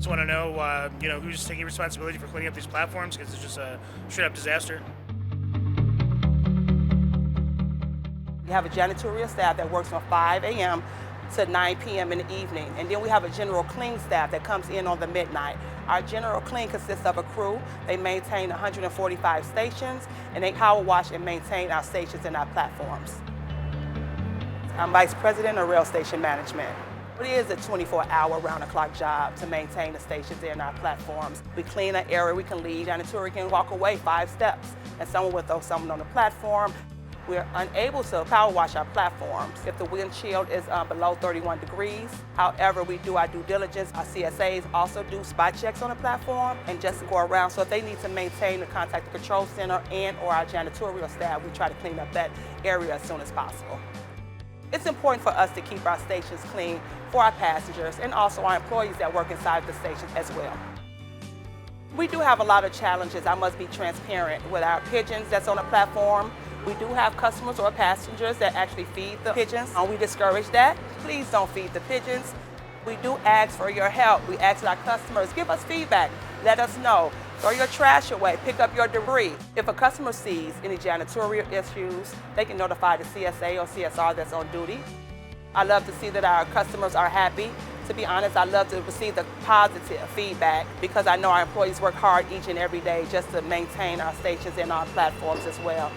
Just want to know, who's taking responsibility for cleaning up these platforms because it's just a straight up disaster. We have a janitorial staff that works from 5 a.m. to 9 p.m. in the evening. And then we have a general clean staff that comes in on the midnight. Our general clean consists of a crew. They maintain 145 stations, and they power wash and maintain our stations and our platforms. I'm Vice President of Rail Station Management. It is a 24-hour round-the-clock job to maintain the stations and our platforms. We clean an area, we can leave, and the tourists can walk away 5 steps, and someone will throw something on the platform. We're unable to power wash our platforms if the wind chill is below 31 degrees. However, we do our due diligence. Our CSAs also do spot checks on the platform and just go around. So if they need to maintain the contact the control center and or our janitorial staff, we try to clean up that area as soon as possible. It's important for us to keep our stations clean for our passengers and also our employees that work inside the stations as well. We do have a lot of challenges. I must be transparent with our pigeons that's on the platform. We do have customers or passengers that actually feed the pigeons. We discourage that. Please don't feed the pigeons. We do ask for your help. We ask our customers, give us feedback. Let us know. Throw your trash away, pick up your debris. If a customer sees any janitorial issues, they can notify the CSA or CSR that's on duty. I love to see that our customers are happy. To be honest, I love to receive the positive feedback because I know our employees work hard each and every day just to maintain our stations and our platforms as well.